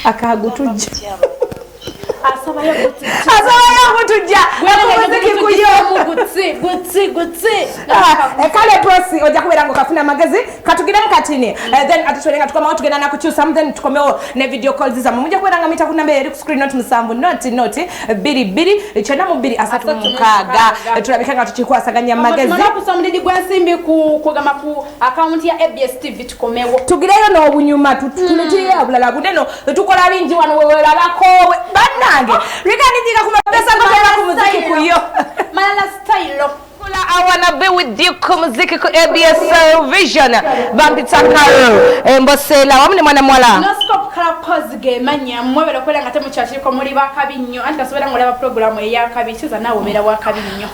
akagutujja asaba yagutujja kale prosi ojja kubeera ngo kafuna amagezi katugiremu katini then atutwelenga tukomawo tugenda nakukyusa then tukomewo ne video calls zammwe mujja kubeera nga muyita ku namba eri ku screen not musanvu noti 22 kyenda mu 2 asatu mukaaga tulabika nga tukikwasaganya amagezi kusomulidi gwensimbi kugamba ku account ya ABS TV tukomewo tugireyo n'obunyuma tuletiyo obulala buneno tukola bingi wano wewerabako bannange liganijika ku mapesa gobera ku muziki kuyo malala style I wanna be with you ku muziki ku ABS Vision bambitakaro embosela wamune mwana mwala no scope kala pause ge manya mwebera kwela ngate muchachi ko muri bakabinyo anta sobera ngolaba program ya kabichiza nawo mera wa kabinyo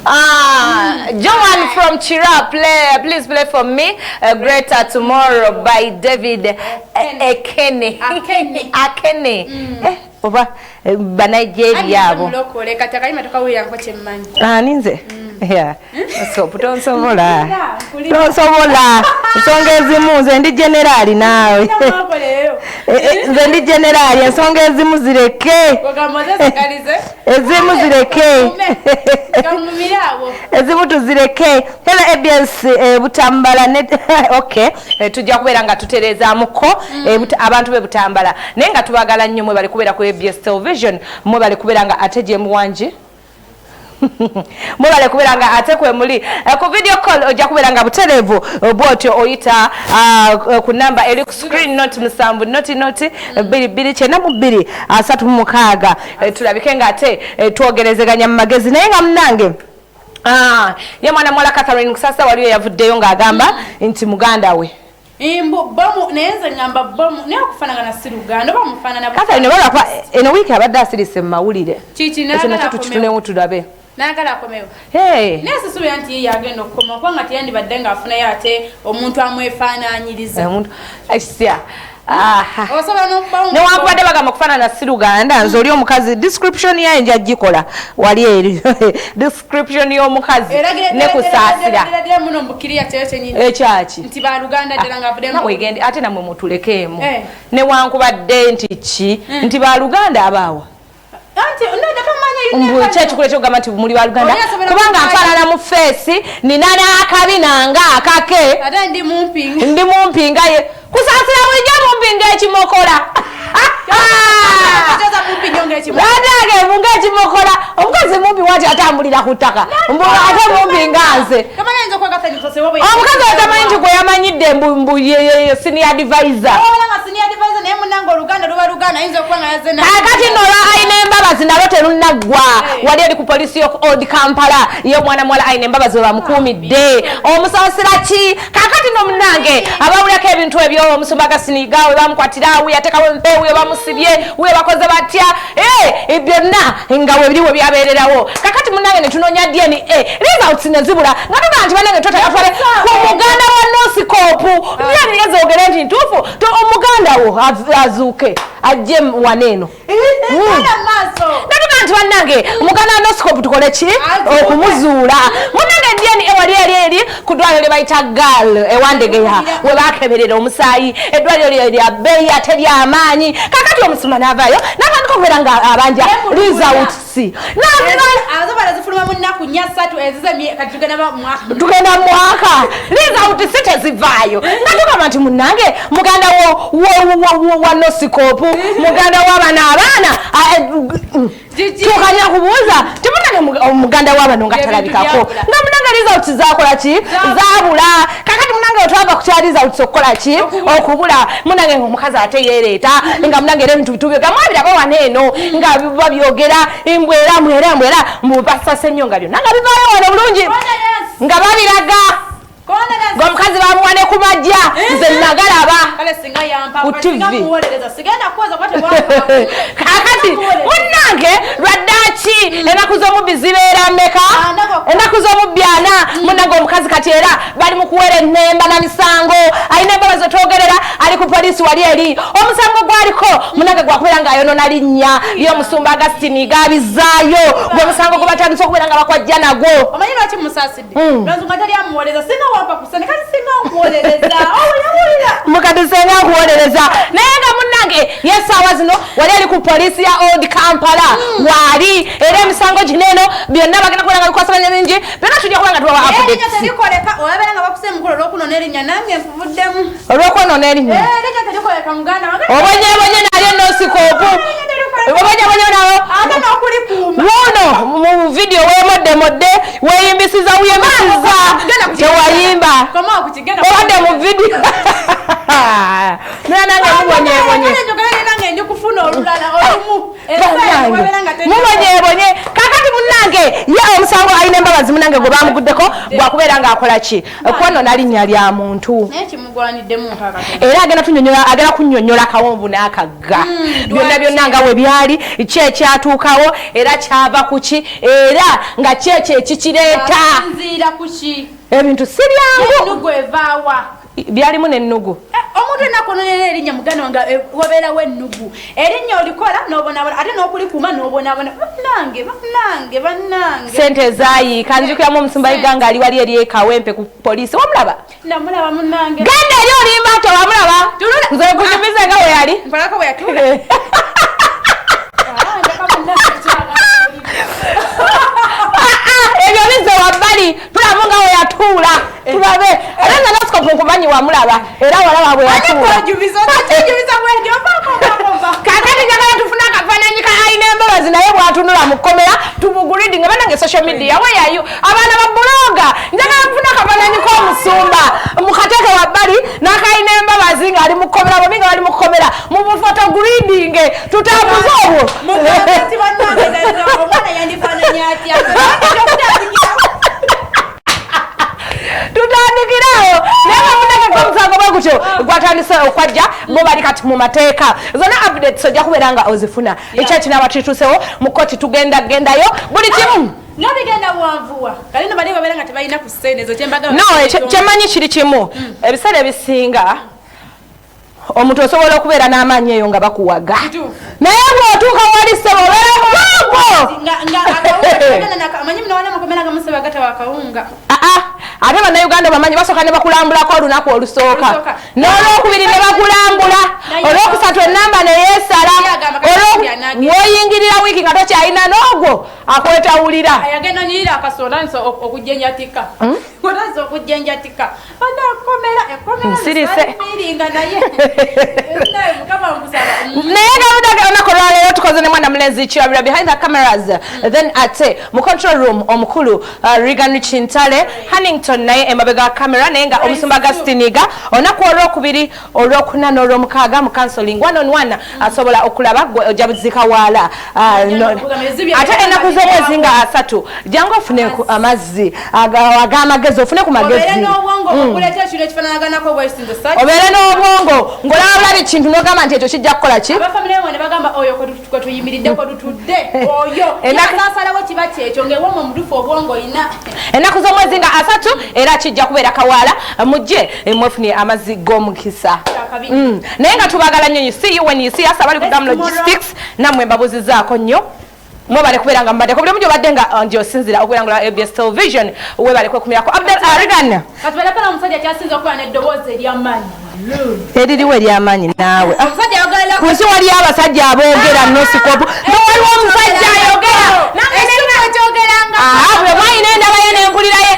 Joan from Chira please play for me Greater Tomorrow by David Akene oba Banigeria abo lokole kataka imatoka wira nkoche mmanyi ninze yeah so putonsobola nsonga ezimu nze ndi generali naawe nze ndi generali ensonga ezimu zireke ezimu zireke ezimu tuzireke hela ABS butambala okay tujja kubeera nga tuterezaamuko abantu be butambala naye nga tubagala nnyo mwe bali kubeera ku ABS Television mwe bali kubeera nga ate gye muwanji mubale kubera nga ate kwe muli ku video call ojja kubera nga buterevu bwotyo oyita ku namba eri ku screen not musambu not 22 asatu mukaaga tulabike nga ate twogerezeganya mu magezi naye nga munange ye mwana mwala Catherine kusasa waliyo yavuddeyo ng'agamba nti muganda we imbo bomu neza ngamba bomu ne okufananga na Siruganda bamufana na Catherine bala kwa eno wiki abadde asirise mu mawulire chichi na tutunewo tulabe nagala akomewo nese subi anti yagenda okukoma kwanga tiyandi badde nga afuna yate omuntu amwefaananyiriza omuntu asya osobola n'okubawunga ne wakubadde bagamba okufaanana Siruganda nze oli omukazi description yaye nja gikola wali eri description y'omukazi ne kusaasira muno mbukiriya ekyaki nti baluganda ddala nga avudde wegende ate namwe mutulekeemu ne wankubadde nti ki nti baluganda abaawa kyekikule kyogamba nti muli baluganda kubanga nfaanana mu feesi nina n'akabi nange akake ndi mumpinga ye kusaasira bulijjo mumpinga ekimokola ate munga ekimokola omukazi mumpi wati atambulira ku ttaka ate mumpinga nze omukazi otamanyi nti gwe yamanyidde mbu senior advisor akati nolwa ayina embabazi nalo terunaggwa wali eri ku polisi yo Old Kampala ye mwana mwala ayina embabazi webamukuumidde omusaasira ki kakati nomunange abawulako ebintu ebyo omusumba gasiniga we bamukwatira we yatekawo empeewu we bamusibye we bakoze batya byonna nga webiri we byabeererawo kakati munange ne tunoonya DNA results ne zibula nga tugaa nti banange totayafale ku muganda wa Nosikopu byani yazogere nti ntuufu omuganda wo azuuke ajje waneeno natugaa nti bannange omuganda wa Nosikopu tukole ki okumuzuula munange DNA wali eri ku ddwaliro lye bayita gal ewandegeya we bakeberera omusaayi eddwaliro lya bbeeyi ate ly'amaanyi kakati omusuma n'avaayo n'abandika okubeera nga abanja results tugenda mu mwaka results tezivaayo nga tugamba nti munnange muganda wa Nosikopu muganda w'abana abaana tukanya kubuuza timunange omuganda w'abano nga talabikako nga munange results zakola ki zaabula kakati munange otwava ku kya results okukola ki okubula munange omukazi ate yeereeta nga munange era ebintu bitubyoga mwabirako waneeno nga babyogera mbwera mubasase nnyo nga byonna nga bivaayo wano bulungi nga babiraga ng'omukazi bamuwane ku majja nze nagalaba ku TV kakati munnange lwaddaki lwaki enaku z'omubbi zibeera mmeka enaku z'omubbi ana munnange omukazi kati era bali mu kuwera ennemba na misango alina embabazi otwogerera ali ku poliisi wali eri omusango gwaliko munnange gwakubeera ng'ayonona linnya ly'omusumba Agustine gaabizaayo gwe musango gubatandise okubeera nga bakwajja nagwo omanyi lwaki musaasidde lwanzu nga tali amuwolereza singa wampa kusane kati singa nkuwolereza owulira mukati senga nkuwolereza naye nga munnange yesaawa zino wali ali ku poliisi ya Old Kampala waali era emisango gino eno byonna bagenda kubera nga bikwasaganya bingi byonna tujja kuba nga tubawa updates terikoleka olabera nga bakuse emukolo olw'okunona erinnya nange nfuvuddemu olw'okwonoona erinnya erinnya terikoleka muganda wange obonyebonye nalyo nosikoopu obonyebonye nawo ate n'okulikuuma wuno mu vidiyo weemodde weeyimbisiza wuyembisiza tewayimba obadde mu vidiyo naye nange mubonyebonye nange ndi kufuna olulala olumu mubonyebonye kakati munnange ye omusango alina embabazi munnange gwe bamuguddeko gwakubeera ng'akola ki kwonoona linnya lya muntu era agenda kunnyonnyola akawonvu n'akagga byonna nga we byali ki ekyatuukawo era kyava ku ki era nga ki ekyo ekikireeta ebintu si byangu byalimu n'ennugu omuntu enakononera erinnya muganda wange wabeerawo ennugu erinnya olikola n'obonabona ate n'okulikuuma n'obonabona bannange sente ezaayiika nzikiramu omusumba iganga ali wali eri ekawempe ku poliisi wamulaba namulaba munnange genda eri olimba nti wamulaba nze kunyumiza nga we yali nkolako bwe yatula ebyo bize wabbali tulamu nga we yatuula tulabe era nga nasikopu nkumanyi wamulaba era walaba bwe yatuula kakati njagala tufuna akafaananyi ka alina embabazi naye bwatunula mu kkomera tumugulidi nga banange social media weyayo abaana ba buloga njagala kufuna akafaananyi k'omusumba mukateeke wabbali n'akalina embabazi ng'ali mu kkomera bomi nga bali mu kkomera mu bufoto gulidinge tutambuze obwo tutandikirawo naye bamunake gwomusango bwe gutyo gwatandise okwajja bo bali kati mu mateeka zonna updates ojja kubeera nga ozifuna ekyekinaaba tutuusewo mu kkooti tugendagendayo buli kimu nobigenda bwanvuwa kalino bali babeera nga tebalina ku ssente ezo kyembaga no kyemanyi kiri kimu ebiseera ebisinga omuntu osobola okubeera n'amaanyi eyo nga bakuwaga naye bw'otuuka wali ssebo obeera muwango ate bannayuganda bamanyi basooka ne bakulambulako olunaku olusooka n'olwokubiri ne bakulambula olwokusatu ennamba neyeesala woyingirira wiiki nga tokyalina n'ogwo akwetawulira ayagenda nyirira akasondanisa okujjenjatika otanisa okujjenjatika nsirise naye gabudage olunaku olwaleero tukoze ne mwana mulenzi kirabira behind the cameras then ate mu control room omukulu Regan Chintale Hannington naye emabega wa kamera naye nga omusumba Agustine olunaku olwokubiri olwokuna n'olwomukaaga mu counseling 1-on-1 asobola okulaba gwe ojja buzika waala ate ennaku z'omwezi nga 3 jangu ofune amazzi ag'amagezi ofune ku magezi obeere n'obwongo ng'olaba bulabi kintu n'ogamba nti ekyo kijja kukola ki ennaku z'omwezi nga 3 era kijja kubeera kawaala mujje mwefune amazzi g'omukisa naye nga tubagala nnyo see you when you see us abali ku Dam Logistics nammwe mbabuzizaako nnyo mwebale kubeera nga mbadde buli omu gy'obadde nga ng'osinzira okubeera nga ABS Television webale kwekumirako Abdel Regan eririwo ery'amaanyi naawe ku nsi waliyo abasajja aboogera nosikopu waliwo omusajja ayogera bwe mwayina endaba ye n'empulira ye